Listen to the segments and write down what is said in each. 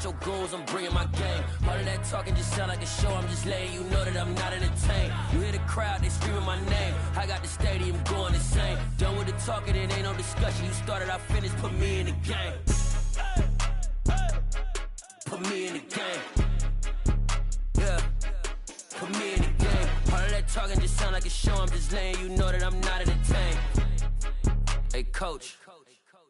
with your goons, I'm bringing my game. All of that talking just sound like a show, I'm just letting you know that I'm not entertained. You hear the crowd, they screaming my name. I got the stadium going insane. Done with the talking, it ain't no discussion. You started, I finished, put me in the game. Put me in the game. Yeah. Put me in the game. All of that talking just sound like a show, I'm just letting you know that I'm not entertained. Hey, coach.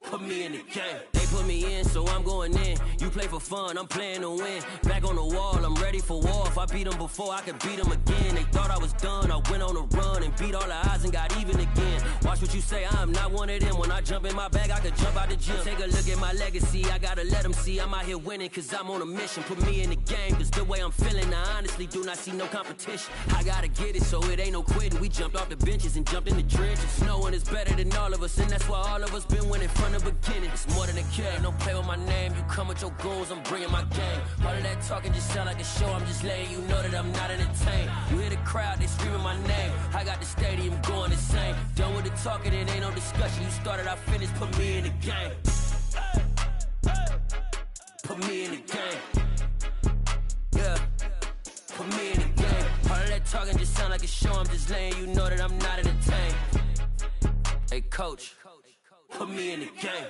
Put me in the game. They put me in, so I'm going in. You play for fun, I'm playing to win. Back on the wall, I'm ready for war. If I beat them before, I could beat them again. They thought I was done, I went on a run and beat all the odds and got even again. Watch what you say, I'm not one of them. When I jump in my bag, I could jump out the gym. Take a look at my legacy, I gotta let them see I'm out here winning, cause I'm on a mission. Put me in the game, cause the way I'm feeling, I honestly do not see no competition. I gotta get it, so it ain't no quitting. We jumped off the benches and jumped in the trenches. No one is better than all of us, and that's why all of us been winning from the beginning. It's more than a game, don't play with my name. You come with your goons, I'm bringing my game. All of that talking just sound like a show, I'm just letting you know that I'm not entertained. You hear the crowd, they screaming my name. I got the stadium going insane. Done with the talking, it ain't no discussion. You started, I finished, put me in the game. Put me in the game. Yeah. Put me in the game. All of that talking just sound like a show, I'm just letting you know that I'm not entertained. Hey, coach. Put me in the game.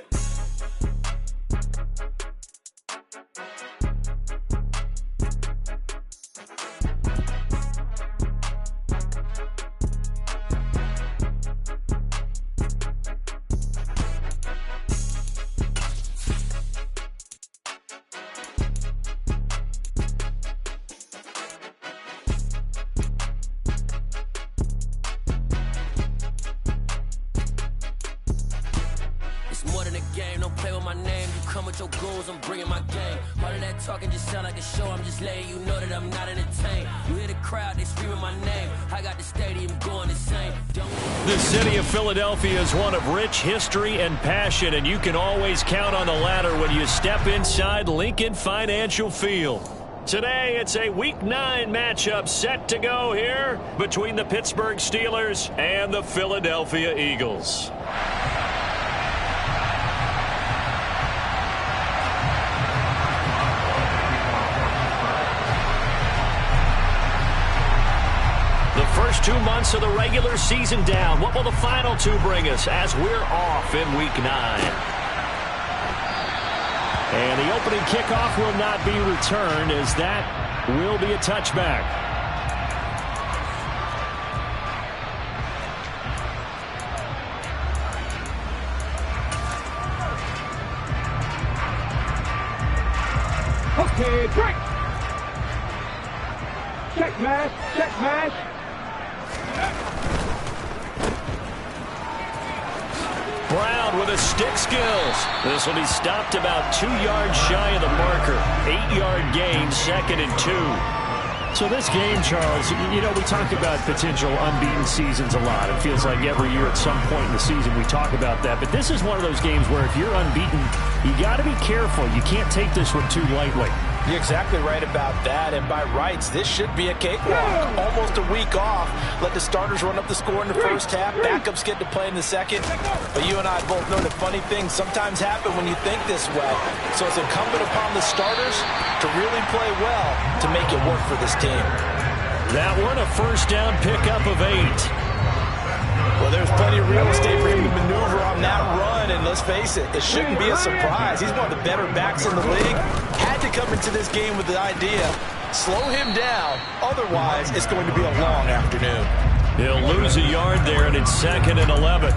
More than a game, don't play with my name. You come with your goons, I'm bringing my game. All of that talking just sound like a show, I'm just letting you know that I'm not entertained. You hear the crowd, they screaming my name. I got the stadium going insane. The city of Philadelphia is one of rich history and passion, and you can always count on the latter when you step inside Lincoln Financial Field. Today, it's a Week 9 matchup set to go here between the Pittsburgh Steelers and the Philadelphia Eagles. First 2 months of the regular season down. What will the final 2 bring us as we're off in Week 9? And the opening kickoff will not be returned, as that will be a touchback. Okay, break! Check match, check match! Brown with his stick skills. This will be stopped about 2 yards shy of the marker. 8-yard gain, 2nd and 2. So this game, Charles, you know, we talk about potential unbeaten seasons a lot. It feels like every year at some point in the season we talk about that. But this is one of those games where if you're unbeaten, you got to be careful. You can't take this one too lightly. You're exactly right about that, and by rights, this should be a cakewalk. Almost a week off. Let the starters run up the score in the first half. Backups get to play in the second. But you and I both know that funny things sometimes happen when you think this way. So it's incumbent upon the starters to really play well to make it work for this team. That one, a first down pickup of 8. Well, there's plenty of real estate for him to maneuver on that run, and let's face it, it shouldn't be a surprise. He's one of the better backs in the league. Had to come into this game with the idea, slow him down, otherwise it's going to be a long afternoon. He'll lose a yard there, and it's 2nd and 11.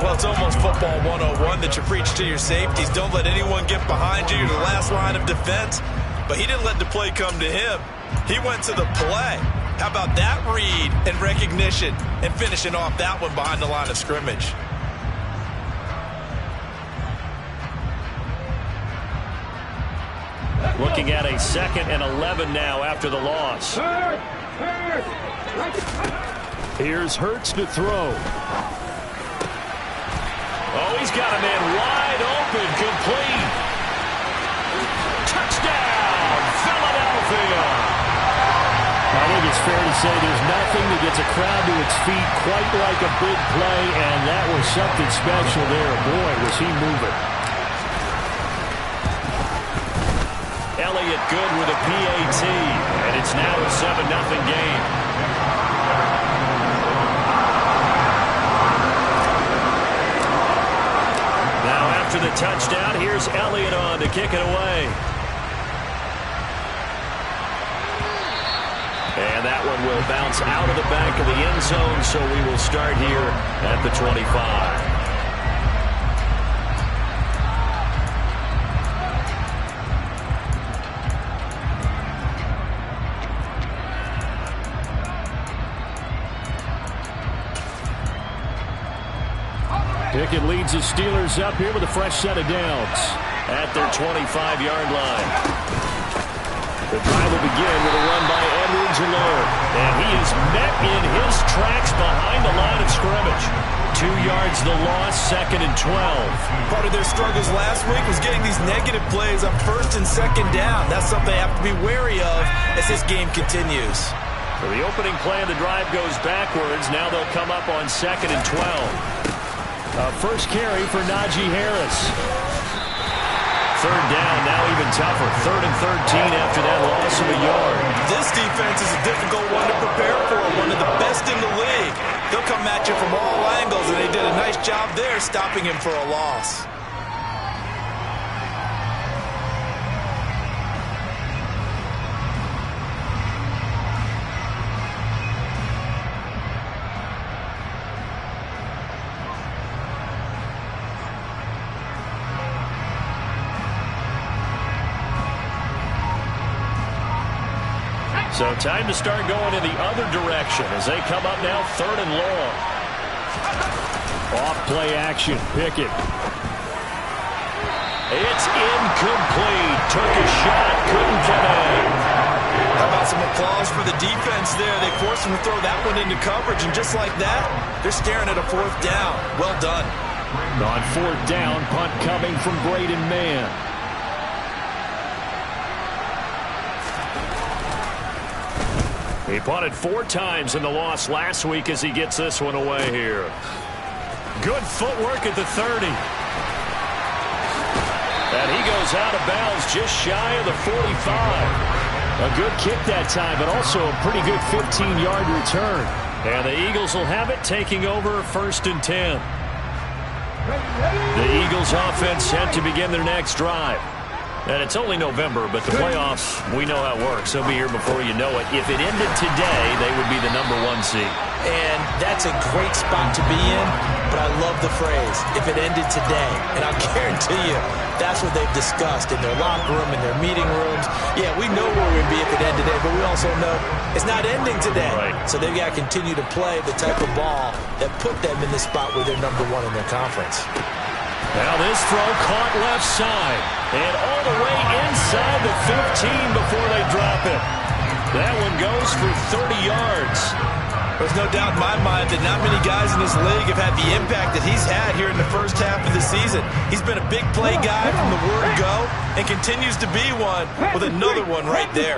Well, it's almost football 101 that you preach to your safeties. Don't let anyone get behind you. You're the last line of defense. But he didn't let the play come to him. He went to the play. How about that read and recognition and finishing off that one behind the line of scrimmage? Looking at a 2nd and 11 now after the loss. Here's Hurts to throw. Oh, he's got a man wide open, complete. Touchdown, Philadelphia. I think it's fair to say there's nothing that gets a crowd to its feet quite like a big play, and that was something special there. Boy, was he moving. it good with a PAT, and it's now a 7-0 game. Now after the touchdown, here's Elliott on to kick it away. And that one will bounce out of the back of the end zone, so we will start here at the 25. Pickett leads the Steelers up here with a fresh set of downs at their 25-yard line. The drive will begin with a run by Edwards-Helaire, and he is met in his tracks behind the line of scrimmage. 2 yards the loss, 2nd and 12. Part of their struggles last week was getting these negative plays on 1st and 2nd down. That's something they have to be wary of as this game continues. So the opening play of the drive goes backwards. Now they'll come up on 2nd and 12. First carry for Najee Harris. 3rd down, now even tougher. 3rd and 13 after that loss of a yard. This defense is a difficult one to prepare for, one of the best in the league. They'll come at you from all angles, and they did a nice job there stopping him for a loss. So time to start going in the other direction as they come up now 3rd and long. Off play action, Pickett. It's incomplete. Took a shot, couldn't connect. How about some applause for the defense there? They forced him to throw that one into coverage, and just like that, they're staring at a 4th down. Well done. On 4th down, punt coming from Braden Mann. He punted 4 times in the loss last week as he gets this one away here. Good footwork at the 30. And he goes out of bounds just shy of the 45. A good kick that time, but also a pretty good 15-yard return. And the Eagles will have it, taking over 1st and 10. The Eagles offense set to begin their next drive. And it's only November, but the playoffs, we know how it works. They'll be here before you know it. If it ended today, they would be the #1 seed. And that's a great spot to be in, but I love the phrase, if it ended today. And I'll guarantee you, that's what they've discussed in their locker room, in their meeting rooms. Yeah, we know where we'd be if it ended today, but we also know it's not ending today. Right. So they've got to continue to play the type of ball that put them in the spot where they're #1 in their conference. Now this throw caught left side. And all the way inside the 15 before they drop it. That one goes for 30 yards. There's no doubt in my mind that not many guys in this league have had the impact that he's had here in the first half of the season. He's been a big play guy from the word go and continues to be one with another one right there.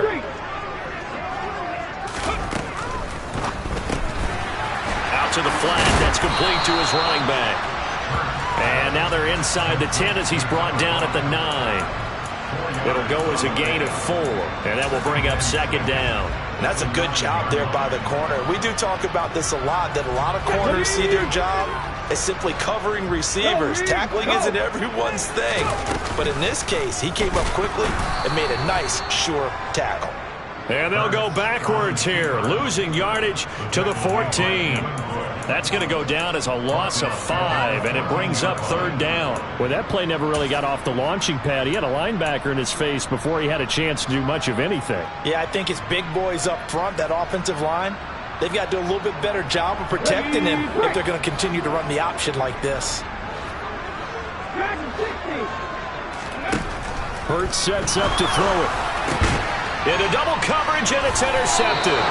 Out to the flat. That's complete to his running back. And now they're inside the 10 as he's brought down at the 9. It'll go as a gain of 4, and that will bring up 2nd down. And that's a good job there by the corner. We do talk about this a lot, that a lot of corners see their job as simply covering receivers. Tackling isn't everyone's thing. But in this case, he came up quickly and made a nice, sure tackle. And they'll go backwards here, losing yardage to the 14. That's going to go down as a loss of 5, and it brings up 3rd down. Well, that play never really got off the launching pad. He had a linebacker in his face before he had a chance to do much of anything. Yeah, I think it's big boys up front, that offensive line. They've got to do a little bit better job of protecting him if they're going to continue to run the option like this. Hurts sets up to throw it. Into double coverage, and it's intercepted.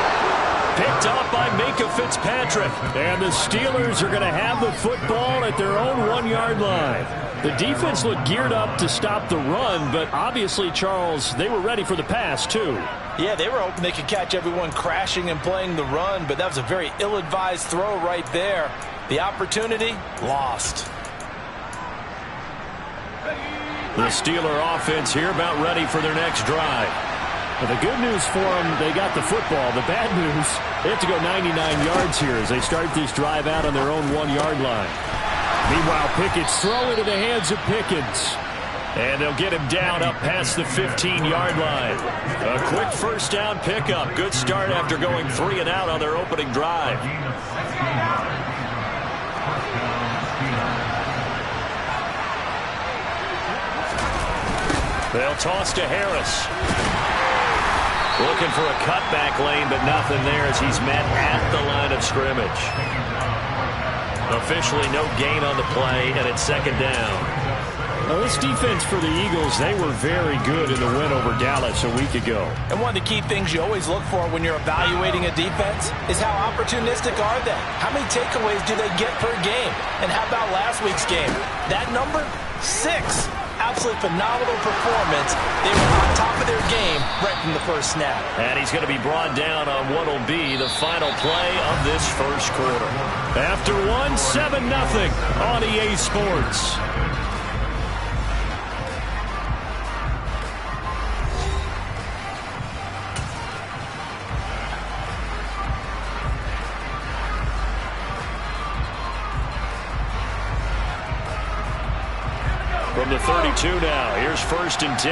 Picked up by Minkah Fitzpatrick. And the Steelers are going to have the football at their own 1-yard line. The defense looked geared up to stop the run, but obviously, Charles, they were ready for the pass, too. Yeah, they were hoping they could catch everyone crashing and playing the run, but that was a very ill-advised throw right there. The opportunity, lost. The Steeler offense here about ready for their next drive. Well, the good news for them, they got the football. The bad news, they have to go 99 yards here as they start this drive out on their own 1-yard line. Meanwhile, Pickett's throw into the hands of Pickens. And they'll get him down up past the 15-yard line. A quick first down pickup. Good start after going 3 and out on their opening drive. They'll toss to Harris. Looking for a cutback lane, but nothing there as he's met at the line of scrimmage. Officially no gain on the play, and it's second down. Well, this defense for the Eagles, they were very good in the win over Dallas a week ago. And one of the key things you always look for when you're evaluating a defense is how opportunistic are they? How many takeaways do they get per game? And how about last week's game? That number? 6. Absolutely phenomenal performance. They were on top of their game right from the first snap. And he's going to be brought down on what will be the final play of this first quarter. After 7-0 on EA Sports. From the 32 now, here's 1st and 10.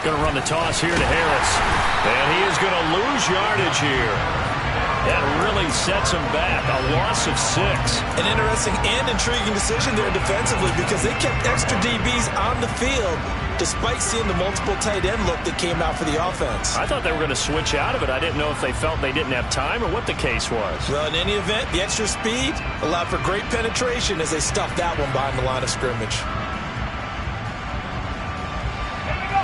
Going to run the toss here to Harris. And he is going to lose yardage here. That really sets him back. A loss of 6. An interesting and intriguing decision there defensively because they kept extra DBs on the field despite seeing the multiple tight end look that came out for the offense. I thought they were going to switch out of it. I didn't know if they felt they didn't have time or what the case was. Well, in any event, the extra speed allowed for great penetration as they stuffed that one behind the line of scrimmage.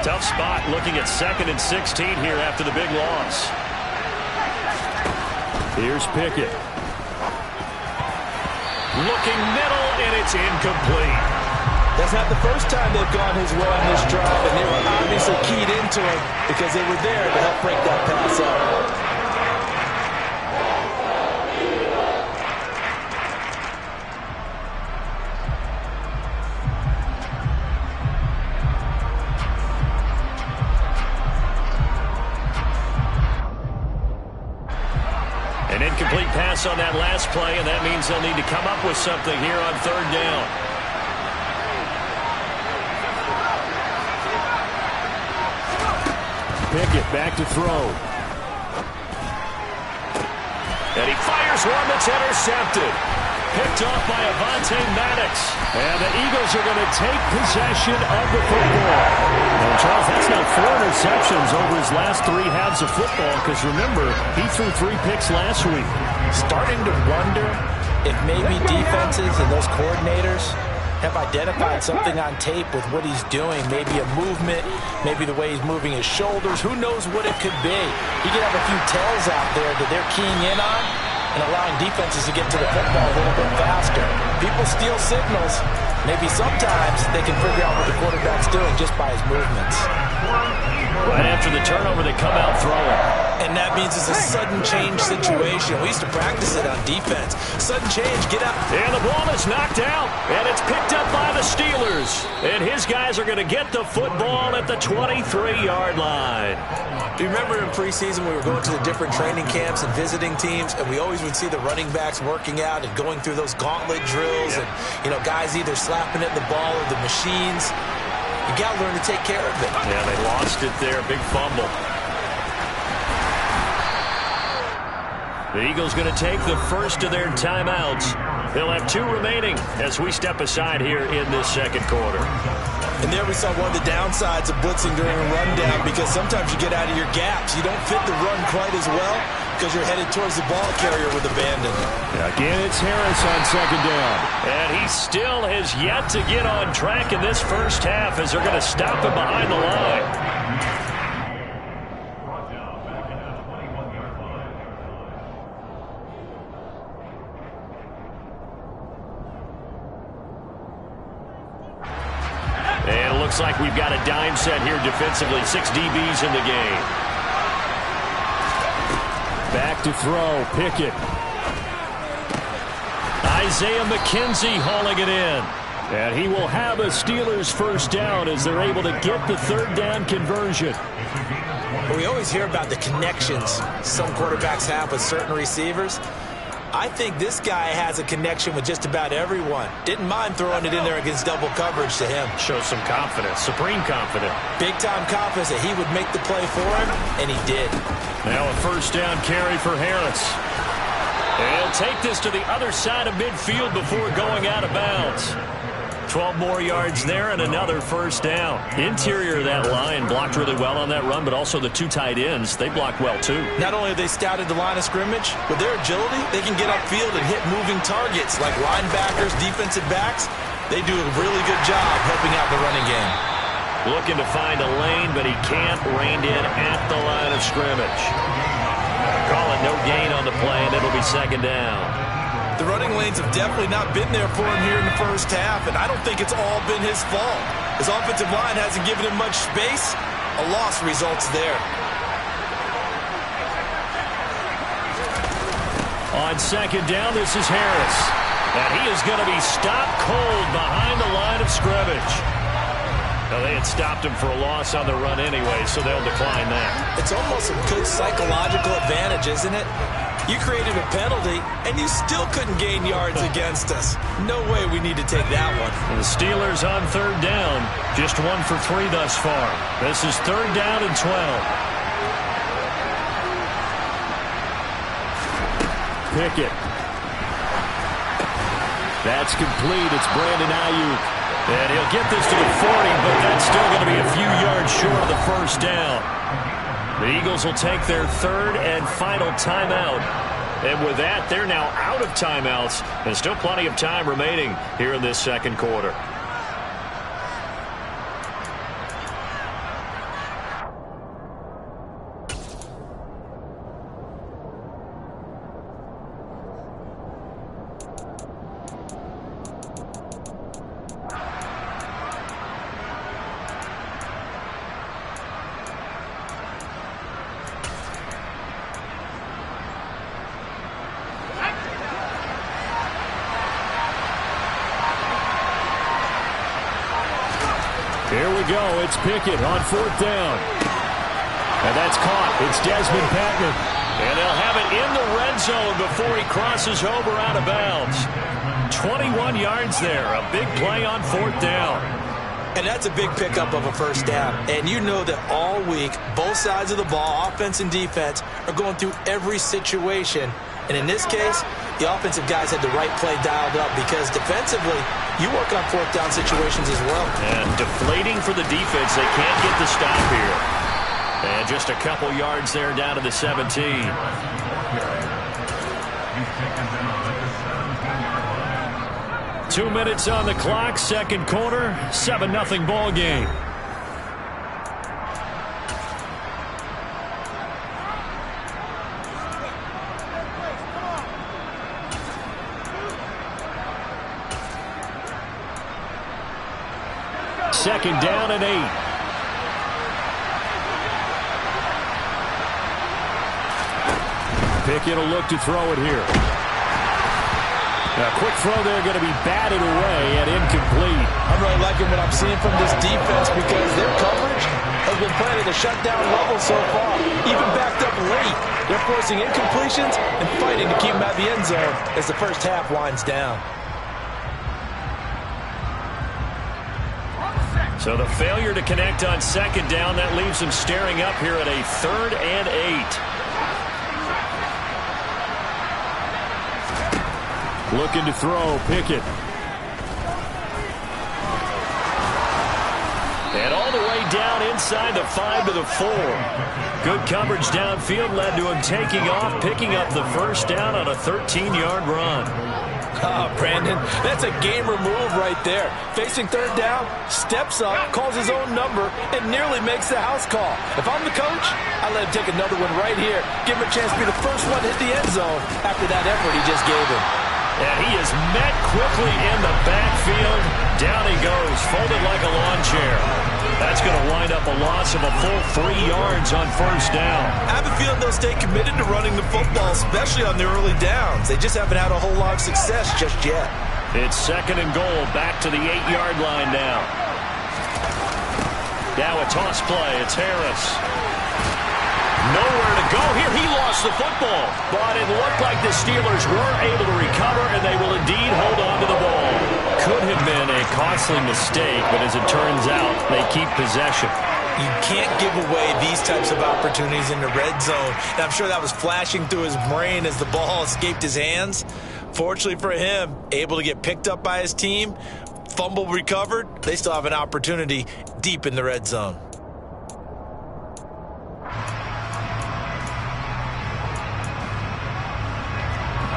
Tough spot looking at 2nd and 16 here after the big loss. Here's Pickett. Looking middle, and it's incomplete. That's not the first time they've gone his way on this drive, and they were obviously keyed into it because they were there to help break that pass up. An incomplete pass on that last play, and that means they'll need to come up with something here on 3rd down. Pickett back to throw. And he fires one that's intercepted. Picked off by Avonte Maddox. And the Eagles are going to take possession of the football. And Charles, that's now 4 interceptions over his last 3 halves of football because remember, he threw 3 picks last week. Starting to wonder if maybe defenses and those coordinators have identified something on tape with what he's doing. Maybe a movement, maybe the way he's moving his shoulders. Who knows what it could be? He could have a few tells out there that they're keying in on and allowing defenses to get to the football a little bit faster. People steal signals. Maybe sometimes they can figure out what the quarterback's doing just by his movements. Right after the turnover, they come out throwing. And that means it's a sudden change situation. We used to practice it on defense. Sudden change, get out. And the ball is knocked out, and it's picked up by the Steelers. And his guys are going to get the football at the 23-yard line. Do you remember in preseason we were going to the different training camps and visiting teams, and we always would see the running backs working out and going through those gauntlet drills, and, you know, guys either slapping at the ball or the machines. You got to learn to take care of it. Yeah, they lost it there. Big fumble. The Eagles going to take the first of their timeouts. They'll have 2 remaining as we step aside here in this second quarter. And there we saw one of the downsides of blitzing during a rundown because sometimes you get out of your gaps. You don't fit the run quite as well because you're headed towards the ball carrier with abandon. Again, it's Harris on 2nd down. And he still has yet to get on track in this first half as they're going to stop him behind the line. And it looks like we've got a dime set here defensively. 6 DBs in the game. Back to throw, Pickett. Isaiah McKenzie hauling it in. And he will have a Steelers first down as they're able to get the third down conversion. We always hear about the connections some quarterbacks have with certain receivers. I think this guy has a connection with just about everyone. Didn't mind throwing it in there against double coverage to him. Shows some confidence, supreme confidence. Big-time confidence that he would make the play for him, and he did. Now a first down carry for Harris. He'll take this to the other side of midfield before going out of bounds. 12 more yards there and another first down. Interior of that line blocked really well on that run, but also the two tight ends, they blocked well too. Not only have they scouted the line of scrimmage, with their agility, they can get upfield and hit moving targets like linebackers, defensive backs. They do a really good job helping out the running game. Looking to find a lane, but he can't. Reined in at the line of scrimmage. Call it no gain on the play, and it'll be second down. The running lanes have definitely not been there for him here in the first half, and I don't think it's all been his fault. His offensive line hasn't given him much space. A loss results there. On second down, this is Harris. And he is going to be stopped cold behind the line of scrimmage. Now, they had stopped him for a loss on the run anyway, so they'll decline that. It's almost a good psychological advantage, isn't it? You created a penalty, and you still couldn't gain yards against us. No way we need to take that one. And the Steelers on third down, just 1 for 3 thus far. This is third down and 12. Pickett. That's complete. It's Brandon Ayuk. And he'll get this to the 40, but that's still going to be a few yards short of the first down. The Eagles will take their third and final timeout. And with that, they're now out of timeouts. And still plenty of time remaining here in this second quarter. Here we go. It's Pickett on fourth down. And that's caught. It's Desmond Patman. And they'll have it in the red zone before he crosses over out of bounds. 21 yards there. A big play on fourth down. And that's a big pickup of a first down. And you know that all week, both sides of the ball, offense and defense, are going through every situation. And in this case, the offensive guys had the right play dialed up because defensively, you work on fourth down situations as well. And deflating for the defense. They can't get the stop here. And just a couple yards there down to the 17. 2 minutes on the clock, second quarter, 7-0 ball game. Second down and 8. Pickett will look to throw it here. A quick throw there going to be batted away and incomplete. I'm really liking what I'm seeing from this defense because their coverage has been playing at a shutdown level so far. Even backed up late, they're forcing incompletions and fighting to keep them out of the end zone as the first half winds down. So the failure to connect on second down, that leaves them staring up here at a third and 8. Looking to throw, Pickett. And all the way down inside the 5 to the 4. Good coverage downfield led to him taking off, picking up the first down on a 13-yard run. Oh, Brandon, that's a gamer move right there. Facing third down, steps up, calls his own number, and nearly makes the house call. If I'm the coach, I let him take another one right here. Give him a chance to be the first one to hit the end zone after that effort he just gave him. And he is met quickly in the backfield. Down he goes, folded like a lawn chair. That's going to wind up a loss of a full 3 yards on first down. I have a feeling they'll stay committed to running the football, especially on the early downs. They just haven't had a whole lot of success just yet. It's 2nd and goal, back to the 8-yard line now. Now a toss play. It's Harris. Nowhere to go here. He lost the football. But it looked like the Steelers were able to recover, and they will indeed hold on to the ball. Could have been a costly mistake, but as it turns out, they keep possession. You can't give away these types of opportunities in the red zone. And I'm sure that was flashing through his brain as the ball escaped his hands. Fortunately for him, able to get picked up by his team, fumble recovered. They still have an opportunity deep in the red zone.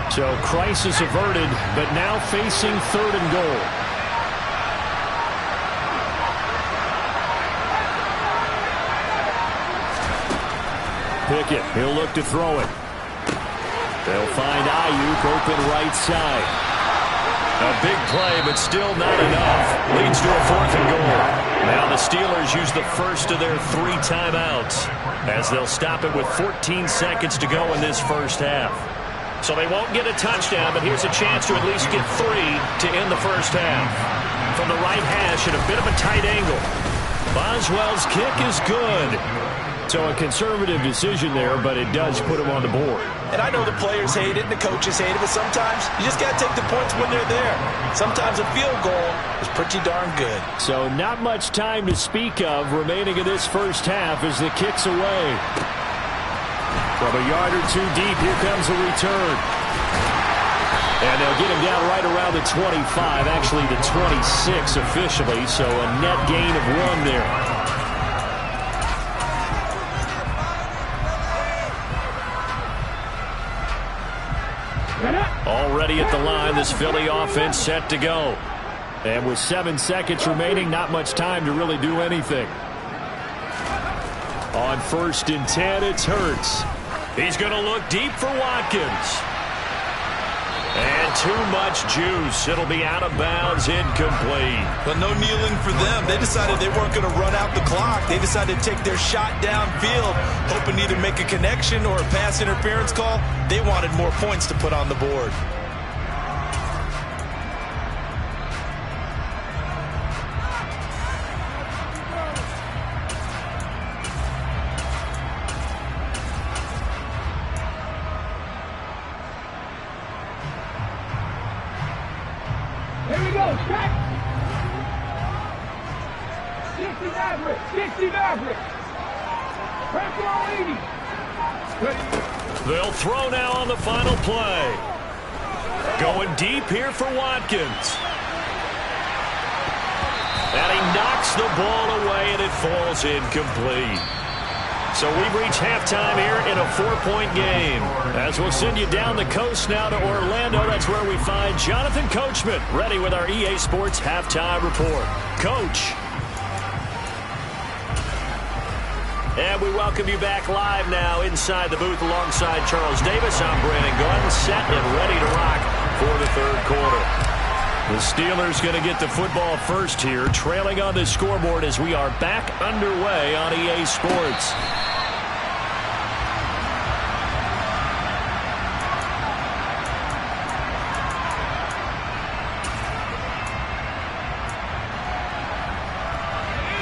So crisis averted, but now facing 3rd and goal. Pickett, he'll look to throw it. They'll find Ayuk open right side. A big play, but still not enough. Leads to a 4th and goal. Now the Steelers use the first of their 3 timeouts, as they'll stop it with 14 seconds to go in this first half. So they won't get a touchdown, but here's a chance to at least get 3 to end the first half. From the right hash at a bit of a tight angle. Boswell's kick is good. So a conservative decision there, but it does put him on the board. And I know the players hate it and the coaches hate it, but sometimes you just got to take the points when they're there. Sometimes a field goal is pretty darn good. So not much time to speak of remaining in this first half as the kick's away. From a yard or 2 deep, here comes a return. And they'll get him down right around the 25, actually the 26 officially, so a net gain of 1 there. Already at the line, this Philly offense set to go. And with 7 seconds remaining, not much time to really do anything. On 1st and 10, it's Hurts. He's going to look deep for Watkins. And too much juice. It'll be out of bounds, incomplete. But no kneeling for them. They decided they weren't going to run out the clock. They decided to take their shot downfield, hoping to either make a connection or a pass interference call. They wanted more points to put on the board. Here we go, check. 60 Maverick, 60 Maverick. Pressure on 80. They'll throw now on the final play. Going deep here for Watkins. And he knocks the ball away, and it falls incomplete. So we've reached halftime here in a 4-point game. As we'll send you down the coast now to Orlando, that's where we find Jonathan Coachman, ready with our EA Sports Halftime Report. Coach. And we welcome you back live now inside the booth alongside Charles Davis. I'm Brandon Gunn, set and ready to rock for the 3rd quarter. The Steelers going to get the football first here, trailing on the scoreboard as we are back underway on EA Sports.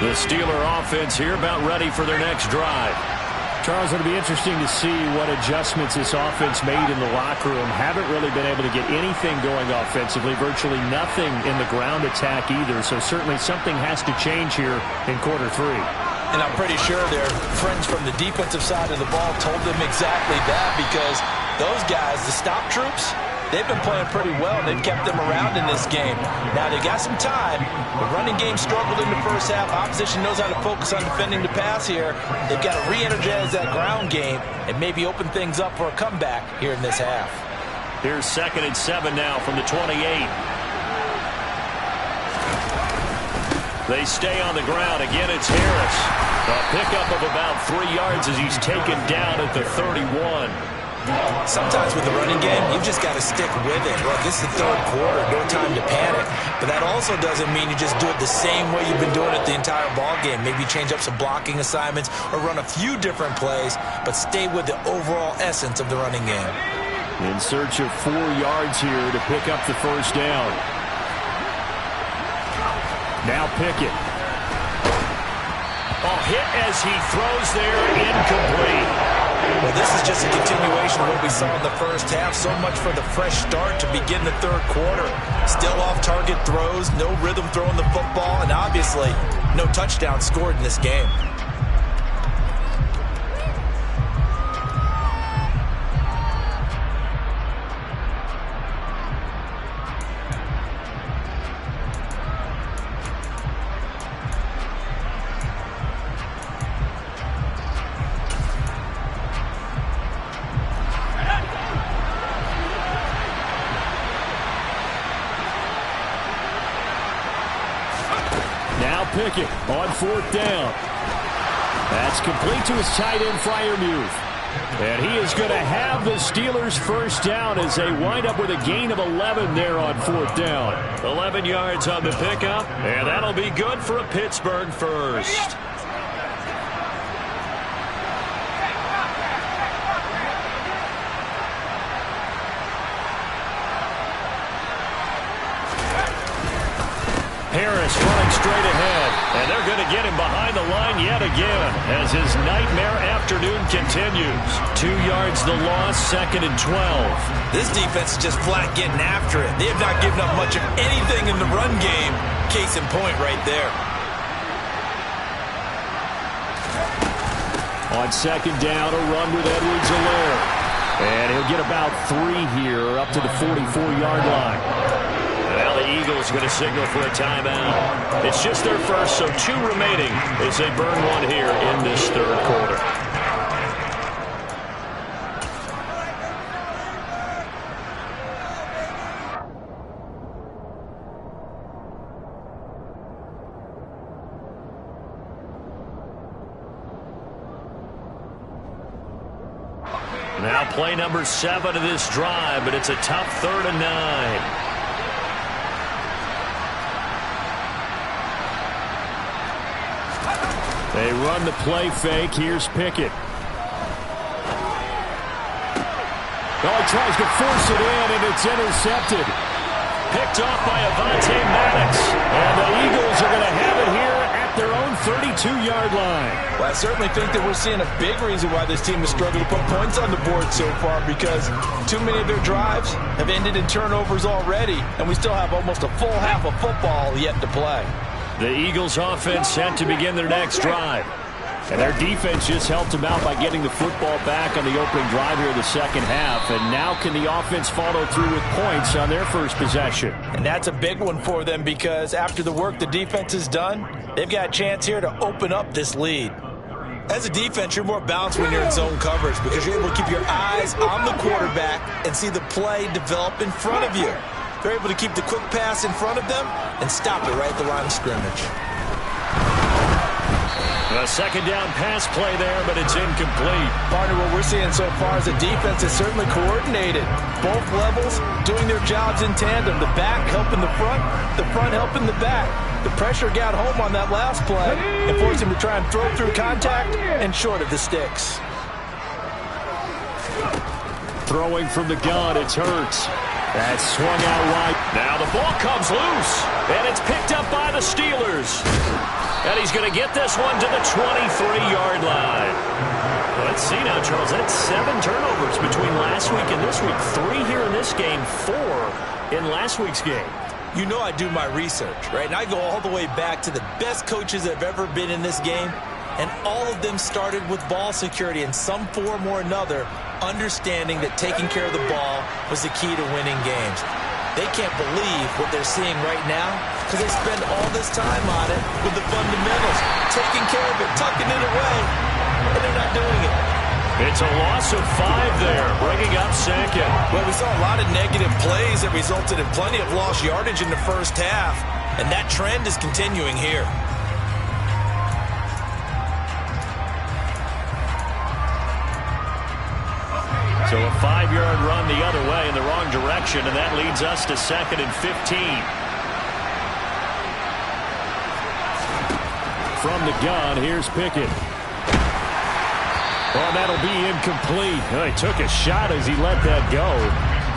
The Steeler offense here about ready for their next drive. Charles, it'll be interesting to see what adjustments this offense made in the locker room. Haven't really been able to get anything going offensively, virtually nothing in the ground attack either. So certainly something has to change here in quarter 3. And I'm pretty sure their friends from the defensive side of the ball told them exactly that, because those guys, the stop troops, they've been playing pretty well. They've kept them around in this game. Now, they got some time. The running game struggled in the first half. Opposition knows how to focus on defending the pass here. They've got to re-energize that ground game and maybe open things up for a comeback here in this half. Here's 2nd and 7 now from the 28. They stay on the ground. Again, it's Harris. A pickup of about 3 yards as he's taken down at the 31. Sometimes with the running game, you've just got to stick with it. Look, this is the third quarter, no time to panic. But that also doesn't mean you just do it the same way you've been doing it the entire ball game. Maybe change up some blocking assignments or run a few different plays, but stay with the overall essence of the running game. In search of 4 yards here to pick up the first down. Now Pickett. Oh, hit as he throws there, incomplete. Well, this is just a continuation of what we saw in the first half. So much for the fresh start to begin the third quarter. Still off-target throws, no rhythm throwing the football, and obviously no touchdown scored in this game. Pickett on 4th down. That's complete to his tight end, Freiermuth. And he is going to have the Steelers' first down as they wind up with a gain of 11 there on 4th down. 11 yards on the pickup, and that'll be good for a Pittsburgh first. Harris running straight ahead, and they're going to get him behind the line yet again as his nightmare afternoon continues. 2 yards the loss, 2nd and 12. This defense is just flat getting after it. They have not given up much of anything in the run game. Case in point right there. On 2nd down, a run with Edwards-Helaire. And he'll get about 3 here up to the 44-yard line. Well, the Eagles going to signal for a timeout. It's just their first, so 2 remaining as they burn 1 here in this third quarter. Now play number 7 of this drive, but it's a tough 3rd and 9. They run the play fake. Here's Pickett. Oh, he tries to force it in, and it's intercepted. Picked off by Avonte Maddox. And the Eagles are going to have it here at their own 32-yard line. Well, I certainly think that we're seeing a big reason why this team has struggled to put points on the board so far, because too many of their drives have ended in turnovers already, and we still have almost a full half of football yet to play. The Eagles offense set to begin their next drive. And their defense just helped them out by getting the football back on the opening drive here in the second half. And now can the offense follow through with points on their first possession? And that's a big one for them, because after the work the defense has done, they've got a chance here to open up this lead. As a defense, you're more balanced when you're in zone coverage, because you're able to keep your eyes on the quarterback and see the play develop in front of you. They're able to keep the quick pass in front of them and stop it right at the line of scrimmage. A 2nd down pass play there, but it's incomplete. Partner, what we're seeing so far is the defense is certainly coordinated. Both levels doing their jobs in tandem. The back helping the front helping the back. The pressure got home on that last play and forced him to try and throw through contact and short of the sticks. Throwing from the gun, it's Hurts. That's swung out wide. Now the ball comes loose, and it's picked up by the Steelers. And he's going to get this one to the 23-yard line. Let's see now, Charles. That's 7 turnovers between last week and this week. 3 here in this game, 4 in last week's game. You know I do my research, right? And I go all the way back to the best coaches that have ever been in this game. And all of them started with ball security in some form or another, understanding that taking care of the ball was the key to winning games. They can't believe what they're seeing right now because they spend all this time on it with the fundamentals, taking care of it, tucking it away, and they're not doing it. It's a loss of 5 there, bringing up 2nd. Well, we saw a lot of negative plays that resulted in plenty of lost yardage in the first half, and that trend is continuing here. So a 5-yard run the other way in the wrong direction, and that leads us to 2nd and 15. From the gun, here's Pickett. Well, that'll be incomplete. He took a shot as he let that go.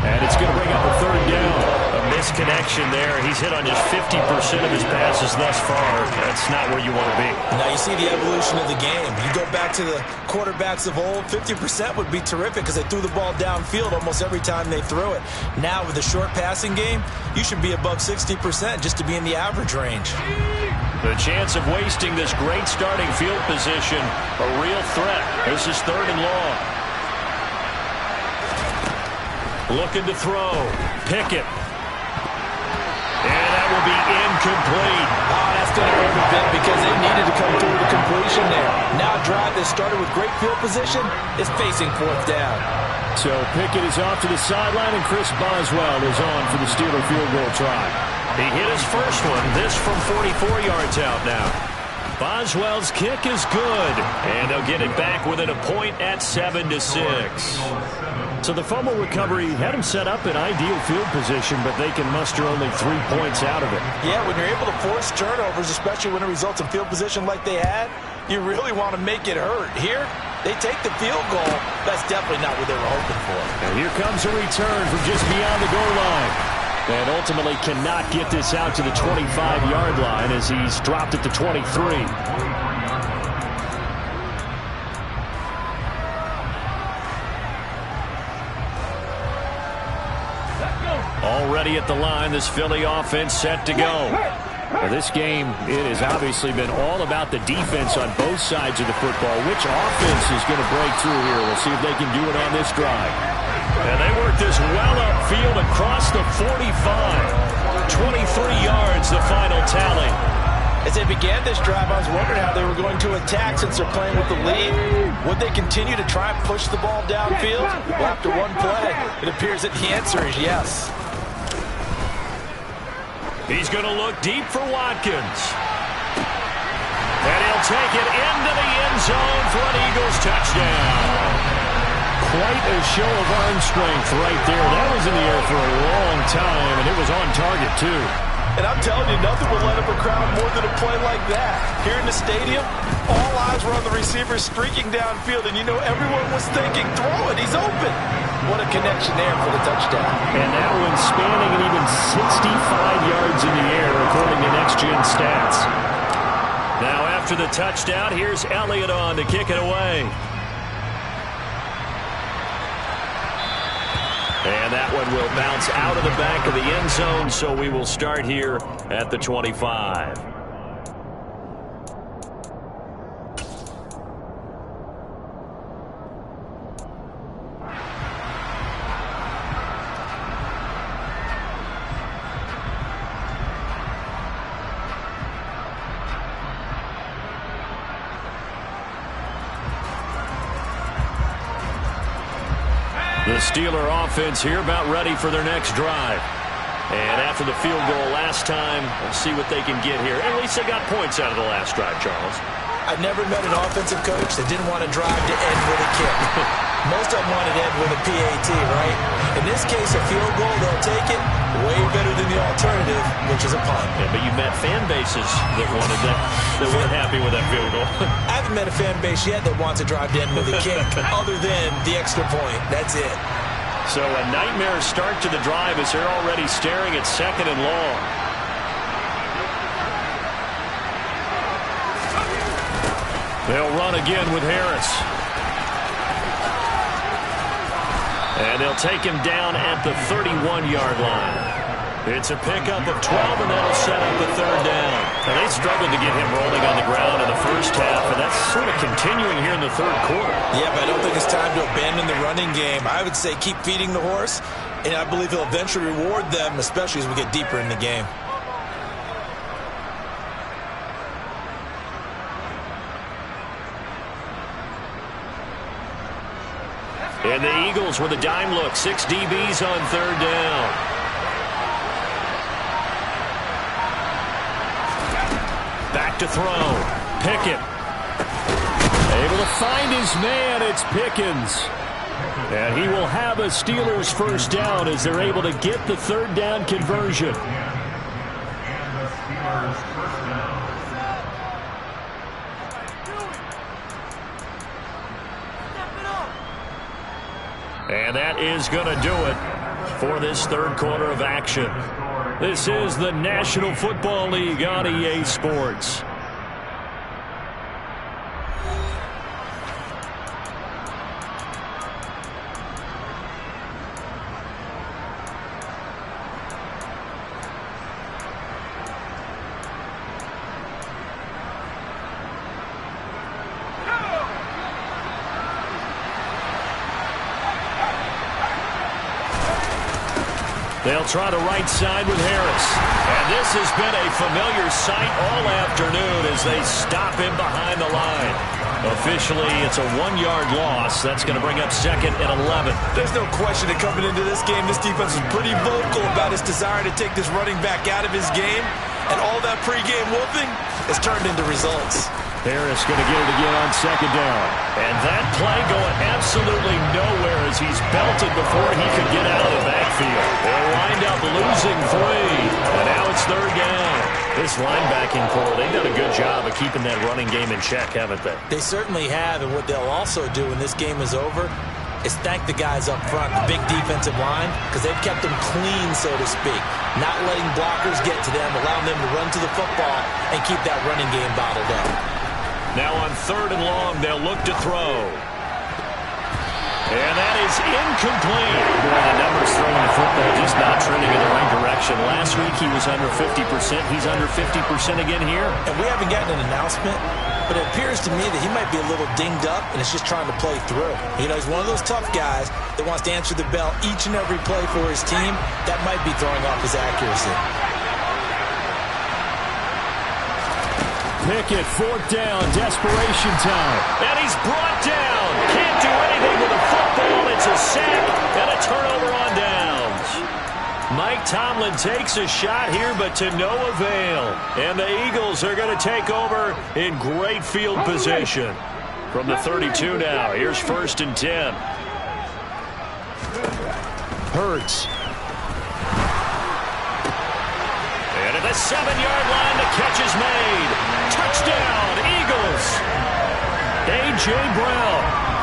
And it's going to bring up a 3rd down. A misconnection there. He's hit on just 50% of his passes thus far. That's not where you want to be. Now you see the evolution of the game. You go back to the quarterbacks of old, 50% would be terrific because they threw the ball downfield almost every time they threw it. Now with the short passing game, you should be above 60% just to be in the average range. The chance of wasting this great starting field position, a real threat. This is 3rd and long. Looking to throw. Pickett. And that will be incomplete. Oh, that's going to hurt a bit because they needed to come through the completion there. Now a drive that started with great field position is facing 4th down. So Pickett is off to the sideline, and Chris Boswell is on for the Steeler field goal try. He hit his first one. This from 44 yards out now. Boswell's kick is good. And they'll get it back within a point at 7-6. So the fumble recovery had him set up in ideal field position, but they can muster only 3 points out of it. Yeah, when you're able to force turnovers, especially when it results in field position like they had, you really want to make it hurt. Here, they take the field goal. That's definitely not what they were hoping for. And here comes a return from just beyond the goal line. And ultimately cannot get this out to the 25-yard line as he's dropped at the 23. Already at the line, this Philly offense set to go. Now this game, it has obviously been all about the defense on both sides of the football. Which offense is going to break through here? We'll see if they can do it on this drive. And they work this well upfield across the 45. 23 yards, the final tally. As they began this drive, I was wondering how they were going to attack since they're playing with the lead. Would they continue to try and push the ball downfield? Well, after one play, it appears that the answer is yes. He's going to look deep for Watkins. And he'll take it into the end zone for an Eagles touchdown. Quite a show of arm strength right there. That was in the air for a long time, and it was on target, too. And I'm telling you, nothing will let up a crowd more than a play like that. Here in the stadium, all eyes were on the receiver streaking downfield, and you know everyone was thinking, throw it, he's open. What a connection there for the touchdown. And that one spanning an even 65 yards in the air, according to Next Gen Stats. Now after the touchdown, here's Elliott on to kick it away. And that one will bounce out of the back of the end zone, so we will start here at the 25. The Steeler offense here about ready for their next drive. And after the field goal last time, we'll see what they can get here. At least they got points out of the last drive, Charles. I've never met an offensive coach that didn't want to drive to end with a kick. Most of them wanted to end with a PAT, right? In this case, a field goal, they'll take it. Way better than the alternative, which is a punt. Yeah, but you met fan bases that wanted that, that weren't happy with that field goal. I haven't met a fan base yet that wants to drive to end with a kick, other than the extra point. That's it. So a nightmare start to the drive as they're already staring at 2nd and long. They'll run again with Harris. And they'll take him down at the 31-yard line. It's a pickup of 12, and that'll set up a 3rd down. Now, they struggled to get him rolling on the ground in the first half, and that's sort of continuing here in the 3rd quarter. Yeah, but I don't think it's time to abandon the running game. I would say keep feeding the horse, and I believe he'll eventually reward them, especially as we get deeper in the game. And the Eagles with a dime look. 6 DBs on 3rd down. Back to throw. Pickett. Able to find his man. It's Pickens. And he will have a Steelers first down as they're able to get the third down conversion. And that is going to do it for this third quarter of action. This is the National Football League on EA Sports. They'll try to right side with Harris. And this has been a familiar sight all afternoon as they stop him behind the line. Officially, it's a 1-yard loss. That's going to bring up 2nd and 11. There's no question that coming into this game, this defense is pretty vocal about his desire to take this running back out of his game. And all that pregame whooping has turned into results. Harris going to get it again on 2nd down. And that play going absolutely nowhere as he's belted before he could get out of the backfield. They'll wind up losing 3. And now it's 3rd down. This linebacking core, they've done a good job of keeping that running game in check, haven't they? They certainly have, and what they'll also do when this game is over is thank the guys up front, the big defensive line, because they've kept them clean, so to speak. Not letting blockers get to them, allowing them to run to the football and keep that running game bottled up. Now on 3rd and long, they'll look to throw. And that is incomplete. Boy, the numbers throwing the football just not trending in the right direction. Last week he was under 50%. He's under 50% again here. And we haven't gotten an announcement, but it appears to me that he might be a little dinged up and is just trying to play through. You know, he's one of those tough guys that wants to answer the bell each and every play for his team. That might be throwing off his accuracy. Pickett, 4th down, desperation time. And he's brought down. Can't do anything with the football. It's a sack and a turnover on downs. Mike Tomlin takes a shot here, but to no avail. And the Eagles are going to take over in great field position. From the 32 now, here's 1st and 10. Hurts. And at the 7-yard line, the catch is made. Touchdown, Eagles. A.J. Brown,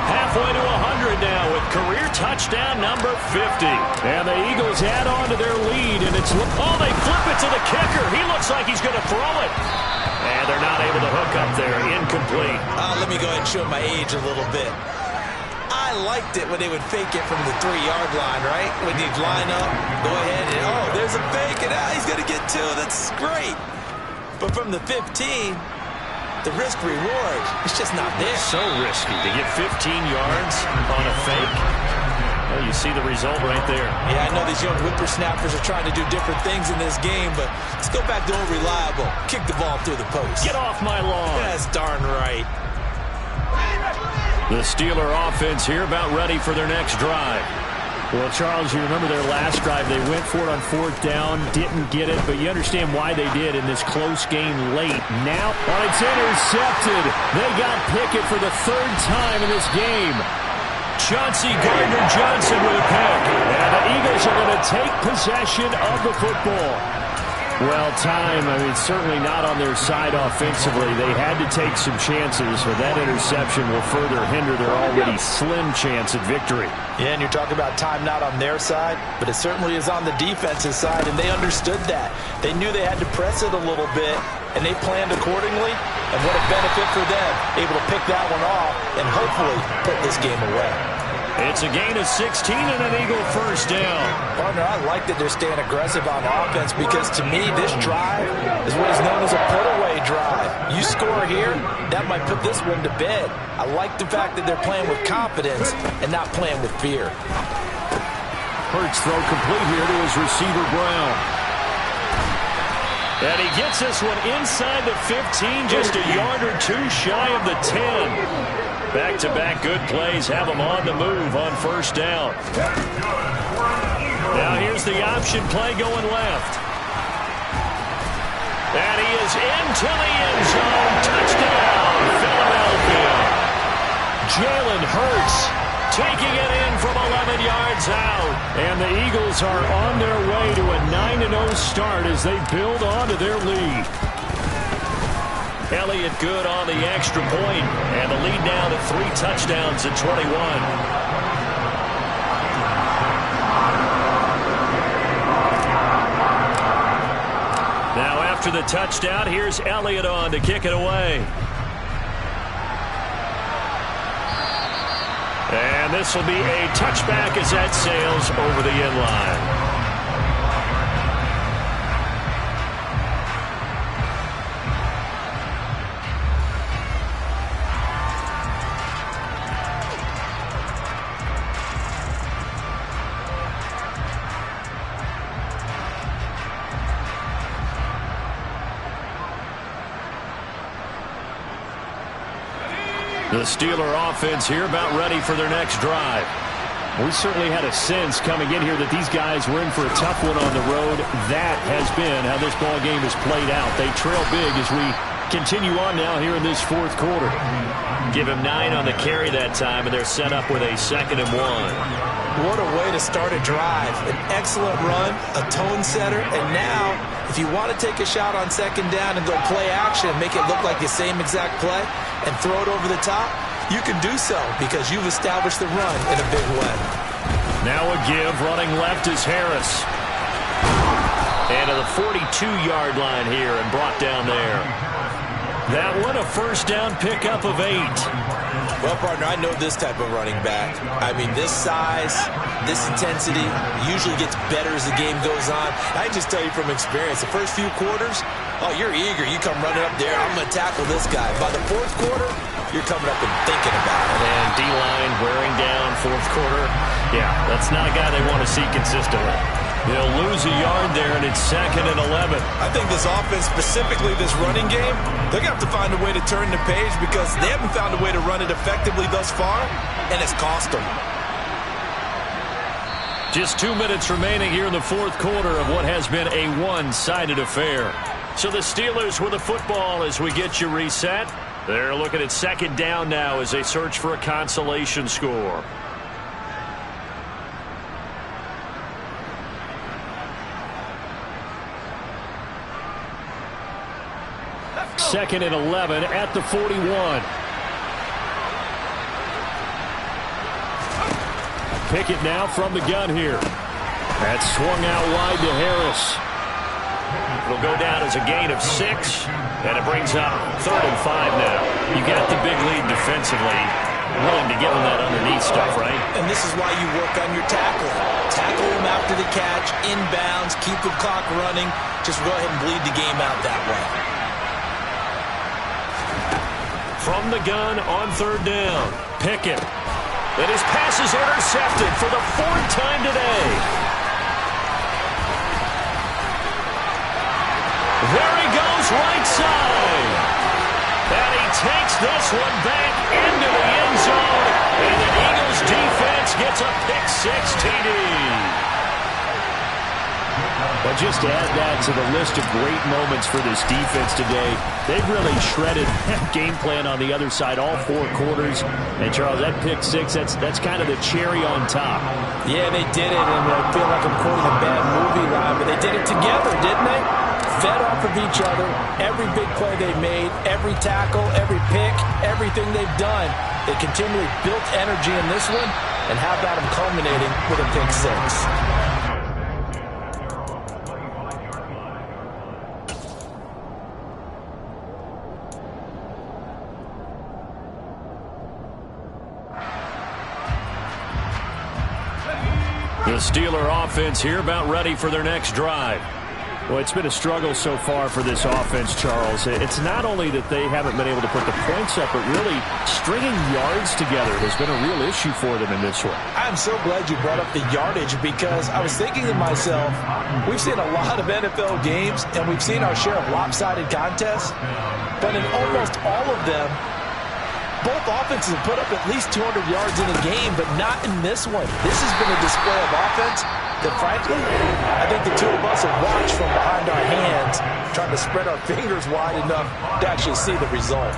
halfway to 100 now with career touchdown number 50. And the Eagles add on to their lead, and it's, oh, they flip it to the kicker. He looks like he's going to throw it. And they're not able to hook up there. Incomplete. Let me go ahead and show my age a little bit. I liked it when they would fake it from the 3-yard line, right? When you'd line up, go ahead, and, oh, there's a fake, and he's going to get 2. That's great. But from the 15, the risk-reward, it's just not there. So risky to get 15 yards on a fake. Well, you see the result right there. Yeah, I know these young whippersnappers are trying to do different things in this game, but let's go back to old reliable. Kick the ball through the post. Get off my lawn. That's darn right. The Steeler offense here about ready for their next drive. Well, Charles, you remember their last drive. They went for it on 4th down, didn't get it, but you understand why they did in this close game late. Now, it's intercepted. They got Pickett for the 3rd time in this game. Chauncey Gardner-Johnson with a pick. And the Eagles are going to take possession of the football. Well, time, certainly not on their side offensively. They had to take some chances, but that interception will further hinder their already slim chance at victory. Yeah, and you're talking about time not on their side, but it certainly is on the defense's side, and they understood that. They knew they had to press it a little bit, and they planned accordingly, and what a benefit for them, able to pick that one off and hopefully put this game away. It's a gain of 16 and an Eagle first down. Partner, I like that they're staying aggressive on offense because to me this drive is what is known as a put-away drive. You score here, that might put this one to bed. I like the fact that they're playing with confidence and not playing with fear. Hurts throw complete here to his receiver Brown. And he gets this one inside the 15, just a yard or 2 shy of the 10. Back-to-back good plays have him on the move on 1st down. Now here's the option play going left. And he is into the end zone. Touchdown, Philadelphia. Jalen Hurts taking it in from 11 yards out. And the Eagles are on their way to a 9-0 start as they build on to their lead. Elliott good on the extra point, and the lead now to 3 touchdowns at 21. Now after the touchdown, here's Elliott on to kick it away. And this will be a touchback as that sails over the end line. The Steeler offense here about ready for their next drive. We certainly had a sense coming in here that these guys were in for a tough one on the road. That has been how this ball game has played out. They trail big as we continue on now here in this fourth quarter. Give him 9 on the carry that time, and they're set up with a 2nd and 1. What a way to start a drive. An excellent run, a tone setter, and now if you want to take a shot on 2nd down and go play action and make it look like the same exact play and throw it over the top, you can do so because you've established the run in a big way. Now a give. Running left is Harris. And to the 42-yard line here and brought down there. That one a first down pickup of 8. Well, partner, I know this type of running back. I mean, this size, this intensity usually gets better as the game goes on. I just tell you from experience, the first few quarters, oh, you're eager. You come running up there, I'm going to tackle this guy. By the fourth quarter, you're coming up and thinking about it. And D-line wearing down fourth quarter. Yeah, that's not a guy they want to see consistently. They'll lose a yard there, and it's 2nd and 11. I think this offense, specifically this running game, they're going to have to find a way to turn the page because they haven't found a way to run it effectively thus far, and it's cost them. Just 2 minutes remaining here in the fourth quarter of what has been a one-sided affair. So the Steelers with the football as we get you reset. They're looking at 2nd down now as they search for a consolation score. 2nd and 11 at the 41. Pickett now from the gun here. That's swung out wide to Harris. It'll go down as a gain of 6, and it brings up 3rd and 5 now. You got the big lead defensively, willing to give them that underneath stuff, right? And this is why you work on your tackling. Tackle them after the catch, inbounds, keep the clock running. Just go ahead and bleed the game out that way. From the gun on 3rd down, Pickett. And his pass is intercepted for the 4th time today. There he goes, right side. And he takes this one back into the end zone. And the Eagles defense gets a pick-6 TD. But just to add that to the list of great moments for this defense today, they've really shredded that game plan on the other side all 4 quarters. And, Charles, that pick-6, that's kind of the cherry on top. Yeah, they did it, and I feel like I'm quoting a bad movie line, but they did it together, didn't they? Fed off of each other, every big play they made, every tackle, every pick, everything they've done. They continually built energy in this one, and how about them culminating with a pick-6? The Steeler offense here about ready for their next drive. Well, it's been a struggle so far for this offense, Charles. It's not only that they haven't been able to put the points up, but really stringing yards together has been a real issue for them in this one. I'm so glad you brought up the yardage because I was thinking to myself, we've seen a lot of NFL games and we've seen our share of lopsided contests, but in almost all of them, both offenses have put up at least 200 yards in a game, but not in this one. This has been a display of offense that, frankly, I think the two of us have watched from behind our hands, trying to spread our fingers wide enough to actually see the result.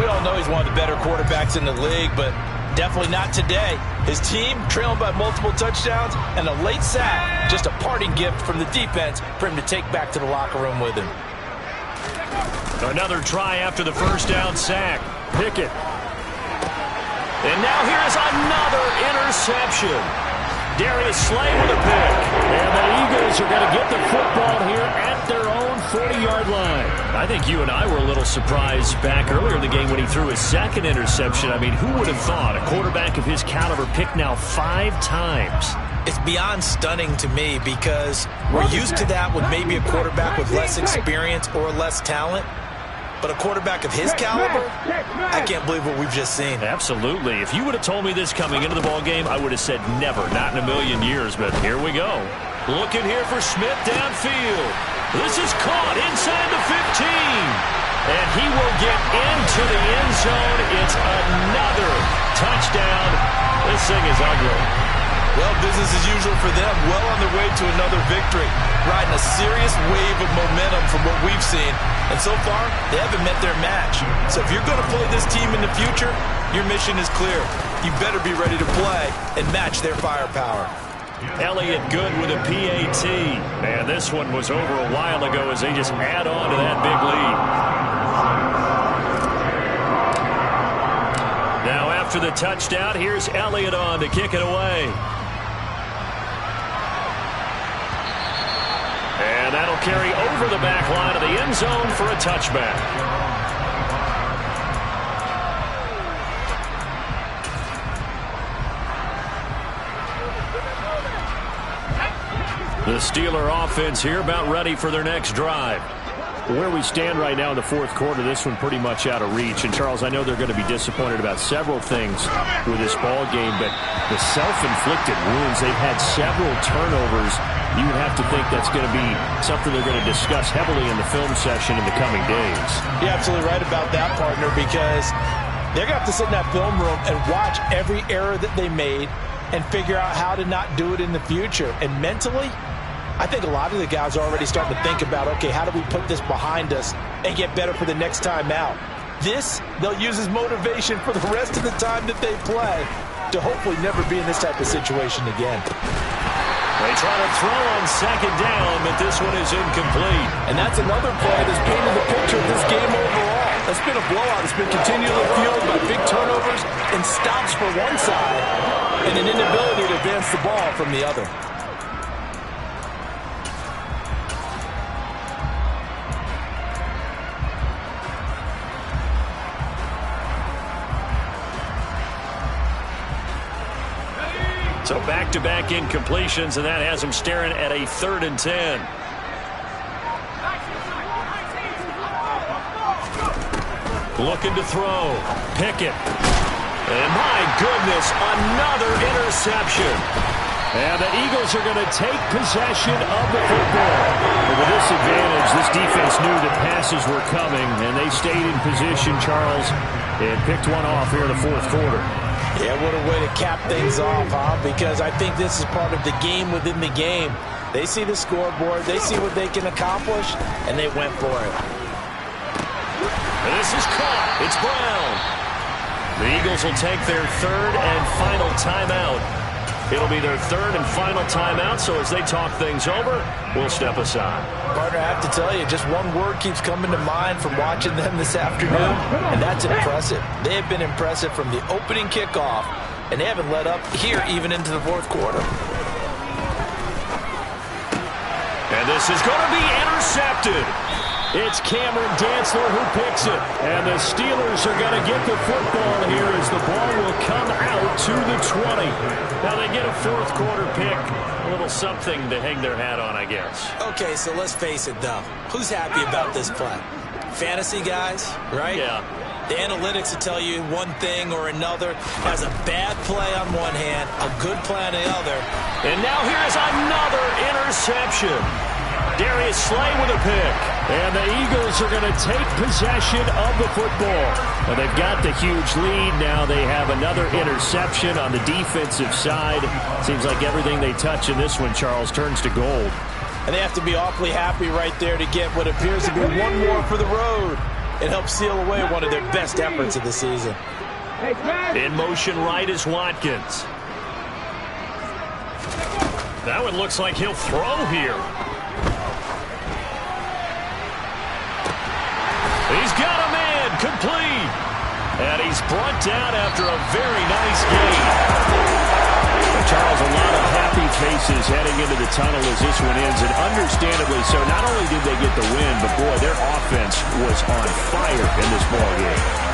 We all know he's one of the better quarterbacks in the league, but Definitely not today. His team trailing by multiple touchdowns and a late sack. Just a parting gift from the defense for him to take back to the locker room with him. Another try after the first down sack. Pickett. And now here's another interception. Darius Slay with a pick. And the Eagles are going to get the football here at their own 40-yard line. I think you and I were a little surprised back earlier in the game when he threw his second interception. I mean, who would have thought a quarterback of his caliber picked now 5 times? It's beyond stunning to me because we're used to that with maybe a quarterback with less experience or less talent. But a quarterback of his caliber, I can't believe what we've just seen. Absolutely. If you would have told me this coming into the ball game, I would have said never, not in a million years. But here we go. Looking here for Smith downfield. This is caught inside the 15. And he will get into the end zone. It's another touchdown. This thing is ugly. Well, business as usual for them. Well on their way to another victory. Riding a serious wave of momentum from what we've seen. And so far, they haven't met their match. So if you're going to play this team in the future, your mission is clear. You better be ready to play and match their firepower. Elliott good with a PAT. Man, this one was over a while ago as they just add on to that big lead. Now after the touchdown, here's Elliott on to kick it away. And that'll carry over the back line of the end zone for a touchback. The Steeler offense here about ready for their next drive. Where we stand right now in the fourth quarter, this one pretty much out of reach. And, Charles, I know they're going to be disappointed about several things with this ball game, but the self-inflicted wounds, they've had several turnovers. You would have to think that's going to be something they're going to discuss heavily in the film session in the coming days. You're absolutely right about that, partner, because they're going to have to sit in that film room and watch every error that they made and figure out how to not do it in the future. And mentally, I think a lot of the guys are already starting to think about, okay, how do we put this behind us and get better for the next time out? This, they'll use as motivation for the rest of the time that they play to hopefully never be in this type of situation again. They try to throw on second down, but this one is incomplete. And that's another play that's painted the picture of this game overall. It's been a blowout. It's been continually fueled by big turnovers and stops for one side and an inability to advance the ball from the other. So back-to-back incompletions, and that has him staring at a 3rd and 10. Looking to throw. Pickett. And my goodness, another interception. And the Eagles are going to take possession of the football. But with this advantage, this defense knew that passes were coming, and they stayed in position, Charles, and picked one off here in the fourth quarter. Yeah, what a way to cap things off, huh? Because I think this is part of the game within the game. They see the scoreboard, they see what they can accomplish, and they went for it. And this is caught. It's Brown. The Eagles will take their 3rd and final timeout. It'll be their 3rd and final timeout, so as they talk things over, we'll step aside. Partner, I have to tell you, just one word keeps coming to mind from watching them this afternoon, and that's impressive. They have been impressive from the opening kickoff, and they haven't let up here even into the fourth quarter. And this is going to be intercepted. It's Cameron Dantzler who picks it. And the Steelers are going to get the football here as the ball will come out to the 20. Now they get a fourth quarter pick. A little something to hang their hat on, I guess. Okay, so let's face it, though. Who's happy about this play? Fantasy guys, right? Yeah. The analytics will tell you one thing or another. Has a bad play on one hand, a good play on the other. And now here's another interception. Darius Slay with a pick. And the Eagles are going to take possession of the football. Well, they've got the huge lead. Now they have another interception on the defensive side. Seems like everything they touch in this one, Charles, turns to gold. And they have to be awfully happy right there to get what appears to be one more for the road. It helps seal away one of their best efforts of the season. In motion right is Watkins. That one looks like he'll throw here. He's got a man, complete. And he's brought down after a very nice game. Charles, a lot of happy faces heading into the tunnel as this one ends, and understandably so. Not only did they get the win, but boy, their offense was on fire in this ballgame.